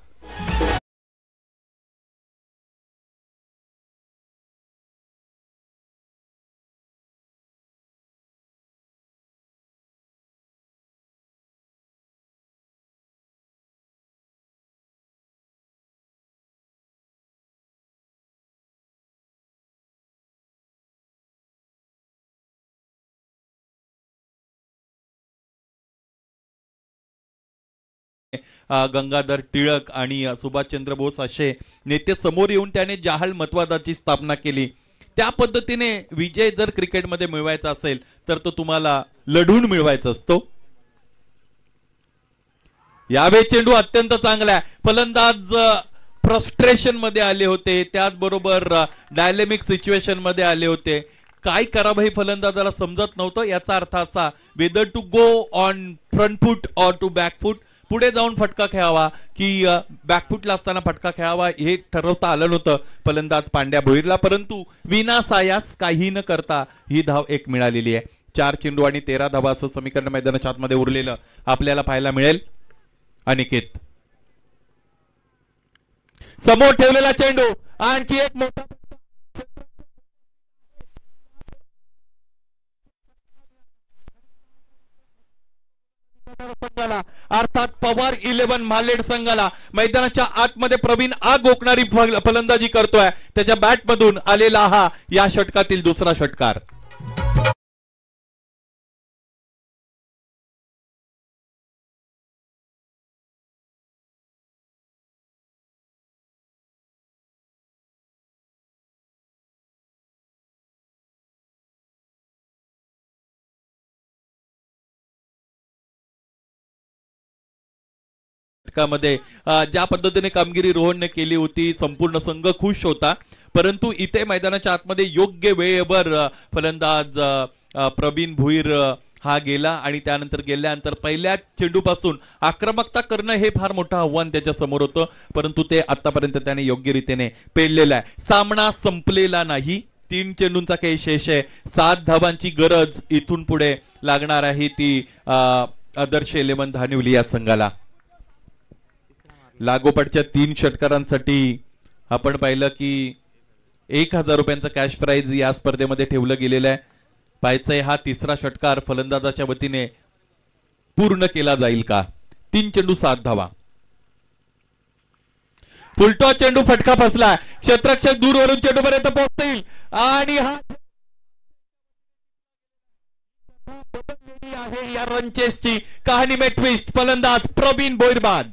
गंगाधर टिळक आणि सुभाषचंद्र बोस असे नेते समोर येऊन त्याने जहाल मतवादाची स्थापना केली. त्या पद्धतीने विजय जर क्रिकेटमध्ये मिळवायचा असेल तर तो तुम्हाला लढून मिळवायचा असतो. यावेळी चेंडू अत्यंत चांगला आहे. फलंदाज फ्रस्ट्रेशन मध्ये आले होते, त्याचबरोबर डायलेमिक सिच्युएशन मध्ये आले होते. काय करावं हे फलंदाजाला समजत नव्हतं. याचा अर्थ असा, whether to go on front foot or to back foot, पुढे जाऊन फटका खेळावा की बॅकफुटला असताना फटका खेळावा हे ठरवता आलं नव्हतं फलंदाज पांड्या भोईरला. परंतु विनासायास काही न करता ही धाव 1 मिळालेली आहे. 4 चेंडू आणि 13 धावा असं समीकरण मैदानाच्या आतमध्ये उरलेलं आपल्याला पाहायला मिळेल. अनिकेत समोर ठेवलेला चेंडू आणखी एक मोठा संघाला अर्थात पवार 11 मालेड संघाला मैदानाच्या आतमध्ये प्रवीण आग ओकणारी फलंदाजी करतोय. त्याच्या बॅट मधून आलेला हा या षटकातील दुसरा षटकार. मध्ये ज्या पद्धतीने कामगिरी रोहनने केली होती संपूर्ण संघ खुश होता. परंतु इथे मैदानाच्या आतमध्ये योग्य वेळेवर फलंदाज प्रवीण भुईर हा गेला आणि त्यानंतर गेल्यानंतर पहिल्या चेंडूपासून आक्रमकता करणं हे फार मोठं आव्हान त्याच्या समोर होतं. परंतु ते आतापर्यंत त्याने योग्य रीतीने पेललेलं आहे. सामना संपलेला नाही. 3 चेंडूंचा काही शेष आहे. 7 धावांची गरज इथून पुढे लागणार आहे ती आदर्श 11 धानिवली या संघाला. लागोपाठच्या 3 षटकारांसाठी आपण पाहिलं की 1000 रुपयांचा कॅश प्राइज या स्पर्धेमध्ये ठेवलं गेलेलं आहे. पाहायचंय हा तिसरा षटकार फलंदाजाच्या वतीने पूर्ण केला जाईल का. 3 चेंडू 7 धावा. फुलटॉस चेंडू फटका फसला. क्षेत्ररक्षक दूरवरून चेंडूपर्यंत पोहोचतील आणि हा आहे या रनचेसची कहाणी में ट्विस्ट. फलंदाज प्रवीण भोईर बाद.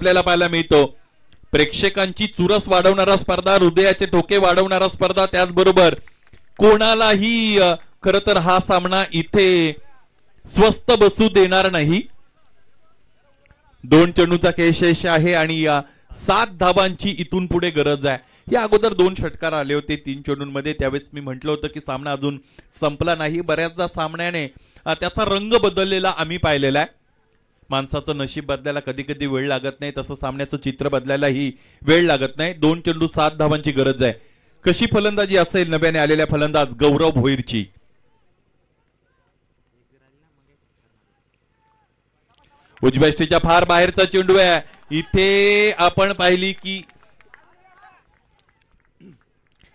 आपल्याला पाहायला मिळतो प्रेक्षकांची चुरस वाढवणारा स्पर्धा, हृदयाचे ठोके वाढवणारा स्पर्धा, त्याचबरोबर कोणालाही खर तर हा सामना इथे स्वस्त बसू देणार नाही. 2 चेंडूचा शेष आहे आणि 7 धावांची इथून पुढे गरज आहे. या अगोदर 2 षटकार आले होते 3 चेंडूंमध्ये. त्यावेळेस मी म्हटलं होतं की सामना अजून संपला नाही. बऱ्याचदा सामन्याने त्याचा रंग बदललेला आम्ही पाहिलेला आहे. माणसाचं नशीब बदलायला कधी कधी वेळ लागत नाही, तसं सामन्याचं चित्र बदलायलाही वेळ लागत नाही. 2 चेंडू 7 धावांची गरज आहे. कशी फलंदाजी असेल नव्याने आलेल्या फलंदाज गौरव भोईरची. उजव्या यष्टीच्या फार बाहेरचा चेंडू आहे. इथे आपण पाहिली की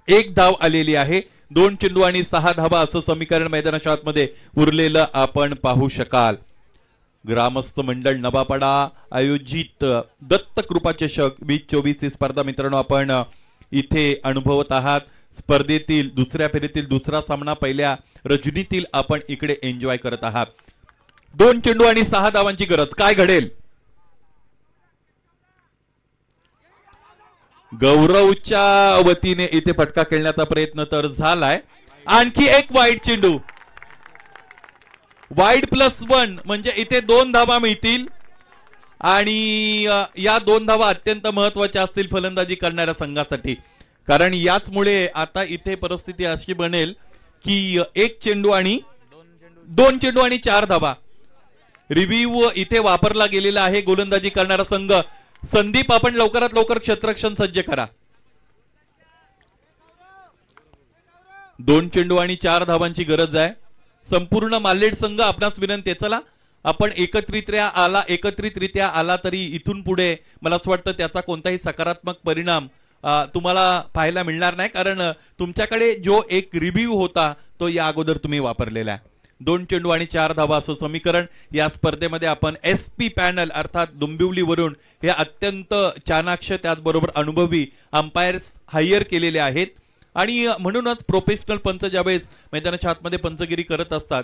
1 धाव आलेली आहे. 2 चेंडू आणि 6 धावा असं समीकरण मैदानाच्या आतमध्ये उरलेलं आपण पाहू शकाल. ग्रामस्थ मंडळ नवापाडा आयोजित दत्त कृपा चषक 2024 ही स्पर्धा मित्रांनो आपण इथे अनुभवत आहात. स्पर्धेतील दुसऱ्या फेरीतील दुसरा सामना पहिल्या रजनीतील आपण इकडे एन्जॉय करत आहात. 2 चेंडू आणि 6 धावांची गरज. काय घडेल. गौरवच्या वतीने इथे फटका खेळण्याचा प्रयत्न तर झालाय. आणखी एक वाईड चेंडू. वाईड +1 म्हणजे इथे 2 धावा मिळतील आणि या 2 धावा अत्यंत महत्वाच्या असतील फलंदाजी करणाऱ्या संघासाठी. कारण याचमुळे आता इथे परिस्थिती अशी बनेल की 1 चेंडू आणि 2 चेंडू आणि 4 धावा. रिव्ह्यू इथे वापरला गेलेला आहे. गोलंदाजी करणारा संघ संदीप आपण लवकरात लवकर क्षेत्ररक्षण सज्ज करा. 2 चेंडू आणि 4 धावांची गरज आहे. संपूर्ण मालेड संघ आपणास विनंती. चला आपण एकत्रितरित्या आला तरी इथून पुढे मला असं वाटतं त्याचा कोणताही सकारात्मक परिणाम तुम्हाला पाहायला मिळणार नाही. कारण तुमच्याकडे जो एक रिव्ह्यू होता तो या अगोदर तुम्ही वापरलेला आहे. 2 चेंडू आणि 4 धावा असं समीकरण. या स्पर्धेमध्ये आपण SP पॅनल अर्थात डोंबिवलीवरून हे अत्यंत चाणाक्ष त्याचबरोबर अनुभवी अंपायर्स हायर केलेले आहेत. आणि म्हणूनच प्रोफेशनल पंच ज्यावेळेस मैदानाच्या आतमध्ये पंचगिरी करत असतात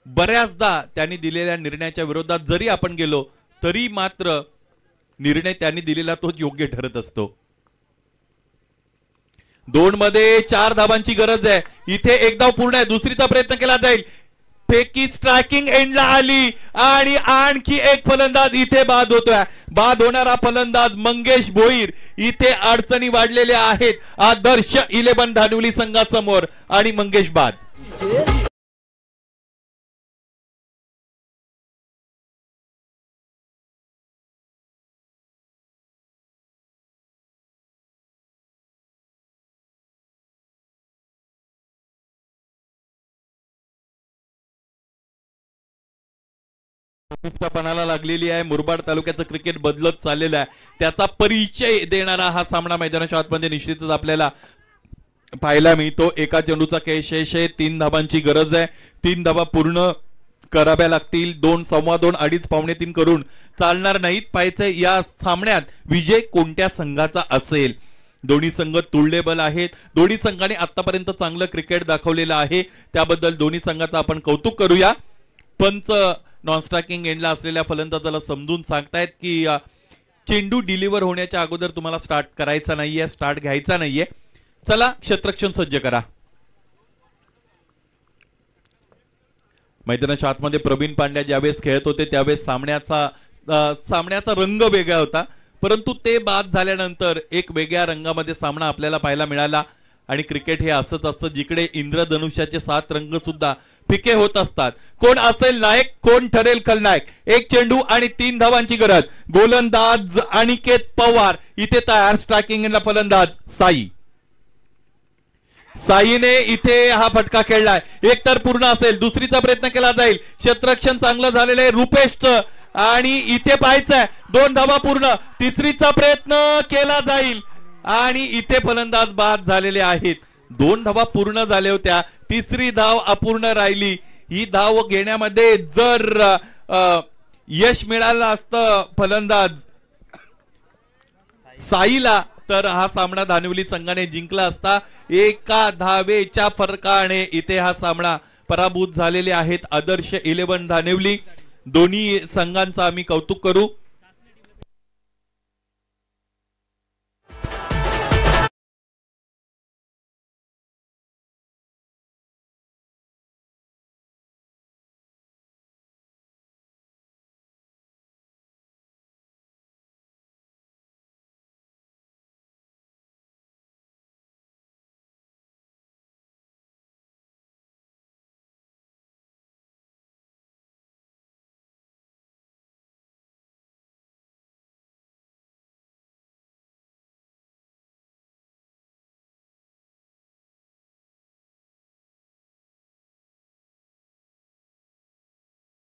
बऱ्याचदा त्यांनी दिलेल्या निर्णयाच्या विरोधात जरी आपण गेलो तरी मात्र निर्णय त्यांनी दिलेला तोच योग्य ठरत असतो. 2 मध्ये 4 धावांची गरज आहे. इथे 1 धाव पूर्ण आहे. दुसरीचा प्रयत्न केला जाईल. फेकी स्ट्रायकिंग एंडला आली आणि आणखी एक फलंदाज इथे बाद होतोय. बाद होणारा फलंदाज मंगेश भोईर. इथे अडचणी वाढलेल्या आहेत आदर्श 11 धानिवली संघासमोर आणि मंगेश बाद. पणाला लागलेली आहे. मुरबाड तालुक्याचं क्रिकेट बदलत चाललेलं आहे. त्याचा परिचय देणारा हा सामना मैदानाच्या आतमध्ये निश्चितच आपल्याला पाहायला मिळतो. एका चेंडूचा कॅश आहे, 3 धाबांची गरज आहे. 3 धाबा पूर्ण कराव्या लागतील. 2 सव्वा 2 2.5 पावणे 3 करून चालणार नाहीत. पाहायचं या सामन्यात विजय कोणत्या संघाचा असेल. दोन्ही संघ तुल्यबल आहेत. दोन्ही संघाने आतापर्यंत चांगलं क्रिकेट दाखवलेलं आहे. त्याबद्दल दोन्ही संघाचं आपण कौतुक करूया. पंच नॉन स्ट्रायकिंग एंडला असलेल्या फलंदाजाला समजून सांगतायत की चेंडू डिलिव्हर होण्याच्या अगोदर तुम्हाला स्टार्ट करायचा नाहीये, स्टार्ट घ्यायचा नाहीये. चला क्षेत्ररक्षण सज्ज करा. मैदानाच्या आतमध्ये प्रवीण पांड्या ज्यावेळेस खेळत होते त्यावेळेस सामन्याचा रंग वेगळा होता. परंतु ते बाद झाल्यानंतर एक वेगळ्या रंगामध्ये सामना आपल्याला पाहायला मिळाला. आणि क्रिकेट हे असंच असतं जिकडे इंद्रधनुष्याचे 7 रंग सुद्धा फिके होत असतात. कोण असेल नायक, कोण ठरेल खलनायक. 1 चेंडू आणि 3 धावांची गरज. गोलंदाज अनिकेत पवार इथे तयार. स्ट्रायकिंगला फलंदाज साईने इथे हा फटका खेळलाय. एक तर पूर्ण असेल, दुसरीचा प्रयत्न केला जाईल. क्षेत्ररक्षण चांगलं झालेलं आहे रुपेशचं. आणि इथे पाहायचंय 2 धावा पूर्ण. तिसरीचा प्रयत्न केला जाईल आणि इथे फलंदाज बाद झालेले आहेत. 2 धावा पूर्ण झाल्या होत्या, तिसरी धाव अपूर्ण राहिली. ही धाव घेण्यामध्ये जर यश मिळालं असतं फलंदाज साईला तर हा सामना धानिवली संघाने जिंकला असता. 1 धावेच्या फरकाने इथे हा सामना पराभूत झालेले आहेत आदर्श 11 धानिवली. दोन्ही संघांचा आम्ही कौतुक करू.